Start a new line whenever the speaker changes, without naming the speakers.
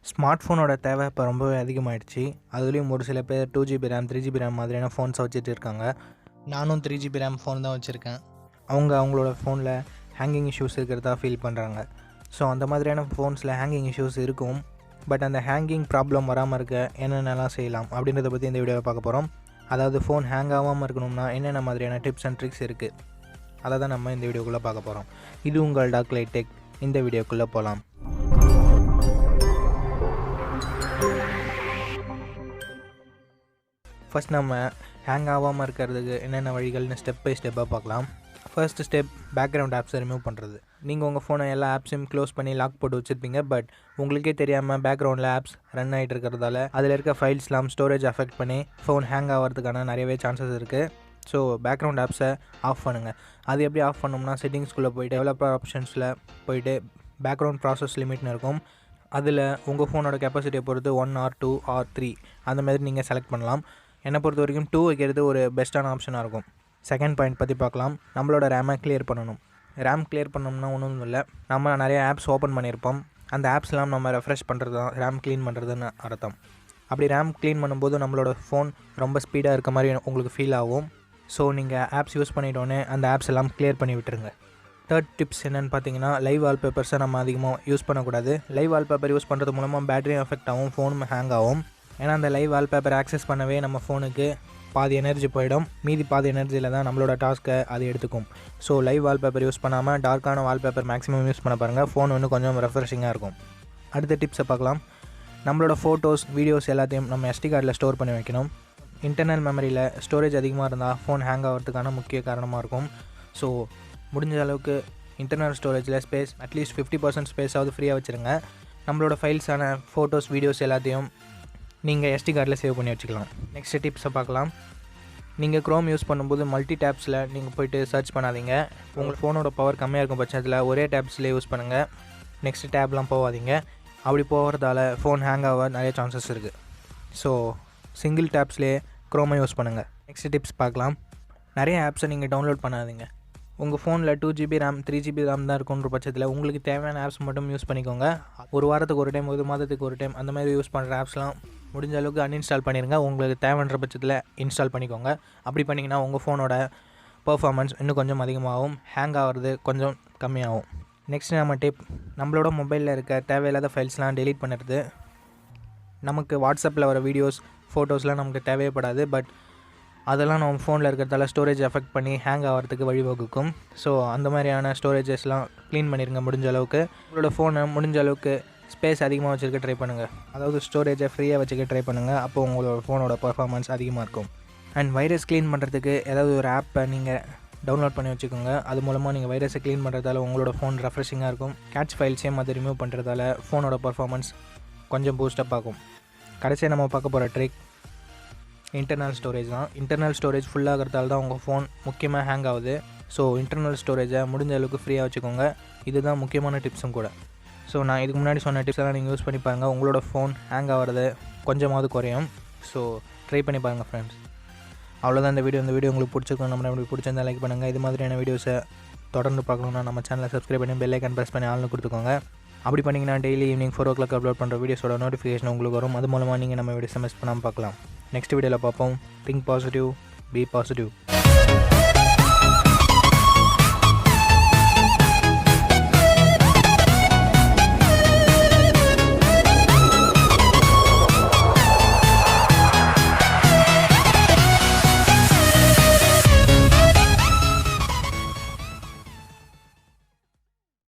Smart ஃபோனோட தேவை இப்போ ரொம்பவே அதிகமாகிடுச்சு. அதுலேயும் ஒரு சில பேர் 2GB ரேம் 3GB ரேம் மாதிரியான ஃபோன்ஸை வச்சுட்டு இருக்காங்க. நானும் 3GB ரேம் ஃபோன் தான் வச்சுருக்கேன். அவங்களோட ஃபோனில் ஹேங்கிங் இஷ்யூஸ் இருக்கிறதா ஃபீல் பண்ணுறாங்க. ஸோ அந்த மாதிரியான ஃபோன்ஸில் ஹேங்கிங் இஷ்யூஸ் இருக்கும். பட் அந்த ஹேங்கிங் ப்ராப்ளம் வராமல் இருக்க என்னென்னலாம் செய்யலாம் அப்படின்றத பற்றி இந்த வீடியோவை பார்க்க போகிறோம். அதாவது ஃபோன் ஹேங் ஆகாமல் இருக்கணும்னா என்னென்ன மாதிரியான டிப்ஸ் அண்ட் ட்ரிக்ஸ் இருக்குது, அதை தான் நம்ம இந்த வீடியோக்குள்ளே பார்க்க போகிறோம். இது உங்கள் டார்க்லைட் டெக். இந்த வீடியோக்குள்ளே போகலாம். ஃபஸ்ட் நம்ம ஹேங் ஆகாமல் இருக்கிறதுக்கு என்னென்ன வழிகள்னு ஸ்டெப் பை ஸ்டெப்பாக பார்க்கலாம். ஃபர்ஸ்ட் ஸ்டெப், பேக்ரவுண்ட் ஆப்ஸை ரிமூவ் பண்ணுறது. நீங்கள் உங்கள் ஃபோனை எல்லா ஆப்ஸையும் க்ளோஸ் பண்ணி லாக் போட்டு வச்சுருப்பீங்க. பட் உங்களுக்கே தெரியாமல் பேக்ரவுண்டில் ஆப்ஸ் ரன் ஆகிட்டு இருக்கிறதால அதில் இருக்க ஃபைல்ஸ்லாம் ஸ்டோரேஜ் அஃபெக்ட் பண்ணி ஃபோன் ஹேங் ஆகிறதுக்கான நிறையவே சான்சஸ் இருக்குது. ஸோ பேக்ரவுண்ட் ஆப்ஸை ஆஃப் பண்ணுங்கள். அது எப்படி ஆஃப் பண்ணோம்னா, செட்டிங்ஸ்குள்ளே போய்ட்டு டெவலப்பர் ஆப்ஷன்ஸில் போய்ட்டு பேக்ரவுண்ட் ப்ராசஸ் லிமிட்னு இருக்கும். அதில் உங்கள் ஃபோனோட கெப்பாசிட்டியை பொறுத்து 1 or 2 or 3 அந்த மாதிரி நீங்கள் செலக்ட் பண்ணலாம். என்னை பொறுத்த வரைக்கும் 2 வைக்கிறது ஒரு பெஸ்ட்டான ஆப்ஷனாக இருக்கும். செகண்ட் பாயிண்ட் பற்றி பார்க்கலாம். நம்மளோட ரேமை கிளியர் பண்ணணும். ரேம் கிளியர் பண்ணோம்னா ஒன்றும் இல்லை, நம்ம நிறைய ஆப்ஸ் ஓப்பன் பண்ணியிருப்போம். அந்த ஆப்ஸ்லாம் நம்ம ரெஃப்ரெஷ் பண்ணுறது தான் ரேம் க்ளீன் பண்ணுறதுன்னு அர்த்தம். அப்படி ரேம் க்ளீன் பண்ணும்போது நம்மளோட ஃபோன் ரொம்ப ஸ்பீடாக இருக்க மாதிரி உங்களுக்கு ஃபீல் ஆகும். ஸோ நீங்கள் ஆப்ஸ் யூஸ் பண்ணிட்டோன்னே அந்த ஆப்ஸ் எல்லாம் கிளியர் பண்ணி விட்டுருங்க. தேர்ட் டிப்ஸ் என்னென்னு பார்த்தீங்கன்னா, லைவ் வால்பேப்பர்ஸை நம்ம அதிகமாக யூஸ் பண்ணக்கூடாது. லைவ் வால்பேப்பர் யூஸ் பண்ணுறது மூலமாக பேட்டரியும் அஃபெக்ட் ஆகும், ஃபோனும் ஹேங் ஆகும். ஏன்னா அந்த லைவ் வால்பேப்பர் ஆக்சஸ் பண்ணவே நம்ம ஃபோனுக்கு பாதி எனர்ஜி போயிடும். மீதி பாதி எனர்ஜியில் தான் நம்மளோட டாஸ்க்கை அது எடுத்துக்கும். ஸோ லைவ் வால்பேப்பர் யூஸ் பண்ணாமல் டார்க்கான வால்பேப்பர் மேக்ஸிமம் யூஸ் பண்ண பாருங்கள். ஃபோன் இன்னும் கொஞ்சம் ரெஃப்ரெஷிங்காக இருக்கும். அடுத்த டிப்ஸை பார்க்கலாம். நம்மளோட ஃபோட்டோஸ், வீடியோஸ் எல்லாத்தையும் நம்ம SD கார்டில் ஸ்டோர் பண்ணி வைக்கணும். இன்டர்னல் மெமரியில் ஸ்டோரேஜ் அதிகமாக இருந்தால் ஃபோன் ஹேங் ஆகிறதுக்கான முக்கிய காரணமாக இருக்கும். ஸோ முடிஞ்ச அளவுக்கு இன்டர்னல் ஸ்டோரேஜில் ஸ்பேஸ் அட்லீஸ்ட் 50% ஸ்பேஸாவது ஃப்ரீயாக வச்சுருங்க. நம்மளோட ஃபைல்ஸான ஃபோட்டோஸ், வீடியோஸ் எல்லாத்தையும் நீங்கள் SD கார்டில் சேவ் பண்ணி வச்சுக்கலாம். நெக்ஸ்ட் டிப்ஸை பார்க்கலாம். நீங்கள் க்ரோம் யூஸ் பண்ணும்போது மல்டி டேப்ஸில் நீங்கள் போய்ட்டு சர்ச் பண்ணாதீங்க. உங்கள் ஃபோனோட பவர் கம்மியாக இருக்கும் பட்சத்தில் ஒரே டேப்ஸ்லேயே யூஸ் பண்ணுங்கள். நெக்ஸ்ட் டேப்லாம் போகாதீங்க. அப்படி போகிறதால ஃபோன் ஹேங் ஆக நிறைய சான்சஸ் இருக்குது. ஸோ சிங்கிள் டேப்ஸ்லேயே க்ரோமை யூஸ் பண்ணுங்கள். நெக்ஸ்ட் டிப்ஸ் பார்க்கலாம். நிறைய ஆப்ஸை நீங்கள் டவுன்லோட் பண்ணாதீங்க. உங்கள் ஃபோனில் 2GB ரேம் 3GB ரேம் தான் இருக்குன்ற பட்சத்தில் உங்களுக்கு தேவையான ஆப்ஸ் மட்டும் யூஸ் பண்ணிக்கோங்க. ஒரு வாரத்துக்கு ஒரு டைம், ஒரு மாதத்துக்கு ஒரு டைம் அந்த மாதிரி யூஸ் பண்ணுற ஆப்ஸ்லாம் முடிஞ்ச அளவுக்கு அன்இன்ஸ்டால் பண்ணிடுங்க. உங்களுக்கு தேவைன்ற பட்சத்தில் இன்ஸ்டால் பண்ணிக்கோங்க. அப்படி பண்ணிங்கன்னா உங்கள் ஃபோனோட பர்ஃபார்மன்ஸ் இன்னும் கொஞ்சம் அதிகமாகும், ஹேங் ஆகிறது கொஞ்சம் கம்மியாகும். நெக்ஸ்ட் நம்ம டிப், நம்மளோட மொபைலில் இருக்க தேவையில்லாத ஃபைல்ஸ்லாம் டெலீட் பண்ணுறது. நமக்கு வாட்ஸ்அப்பில் வர வீடியோஸ், ஃபோட்டோஸ்லாம் நமக்கு தேவைப்படாது. பட் அதெல்லாம் நம்ம ஃபோனில் இருக்கிறதால ஸ்டோரேஜ் அஃபெக்ட் பண்ணி ஹேங் ஆகிறதுக்கு வழிவகுக்கும். ஸோ அந்த மாதிரியான ஸ்டோரேஜஸ்லாம் க்ளீன் பண்ணிடுங்க முடிஞ்ச அளவுக்கு. உங்களோட ஃபோனை முடிஞ்ச அளவுக்கு ஸ்பேஸ் அதிகமாக வச்சுருக்க ட்ரை பண்ணுங்கள். அதாவது ஸ்டோரேஜை ஃப்ரீயாக வச்சுக்க ட்ரை பண்ணுங்கள். அப்போ உங்களோட ஃபோனோட பர்ஃபார்மன்ஸ் அதிகமாக இருக்கும். அண்ட் வைரஸ் க்ளீன் பண்ணுறதுக்கு ஏதாவது ஒரு ஆப்பை நீங்கள் டவுன்லோட் பண்ணி வச்சுக்கோங்க. அது மூலமாக நீங்கள் வைரஸை க்ளீன் பண்ணுறதால உங்களோட ஃபோன் ரெஃப்ரெஷிங்காக இருக்கும். கேட்ச் ஃபைல்ஸையும் அதை ரிமூவ் பண்ணுறதால ஃபோனோட பர்ஃபார்மன்ஸ் கொஞ்சம் பூஸ்டப் ஆகும். கடைசியாக நம்ம பார்க்க போகிற ட்ரிக் இன்டர்னல் ஸ்டோரேஜ் தான். இன்டர்னல் ஸ்டோரேஜ் ஃபுல்லாகிறதால தான் உங்கள் ஃபோன் முக்கியமாக ஹேங் ஆகுது. ஸோ இன்டர்னல் ஸ்டோரேஜை முடிஞ்ச அளவுக்கு ஃப்ரீயாக வச்சுக்கோங்க. இதுதான் முக்கியமான டிப்ஸும் கூட. ஸோ நான் இதுக்கு முன்னாடி சொன்ன டிப்ஸ் எல்லாம் நீங்கள் யூஸ் பண்ணி பாருங்கள். உங்களோட ஃபோன் ஹேங் ஆகிறது கொஞ்சமாவது குறையும். ஸோ ட்ரை பண்ணி பாருங்கள் ஃப்ரெண்ட்ஸ். அவ்வளோதான் இந்த வீடியோ. உங்களுக்கு பிடிச்சிருக்கோம். நம்ம பிடிச்சிருந்தா லைக் பண்ணுங்கள். இது மாதிரியான வீடியோஸை தொடர்ந்து பார்க்கணுன்னா நம்ம சேனலை சப்ஸ்கிரைப் பண்ணி பெல் ஐக்கான் ப்ரெஸ் பண்ணி ஆள்னு கொடுத்துக்கோங்க. அப்படி பண்ணிங்கன்னா டெய்லி ஈவினிங் 4 o'clock அப்லோட் பண்ணுற வீடியோஸோட நோட்டிஃபிகேஷன் உங்களுக்கு வரும். அது மூலமாக நீங்கள் நம்ம வீடியோஸை மிஸ் பண்ணாமல் பார்க்கலாம். நெக்ஸ்ட் வீடியோவில் பார்ப்போம். Think positive, be positive.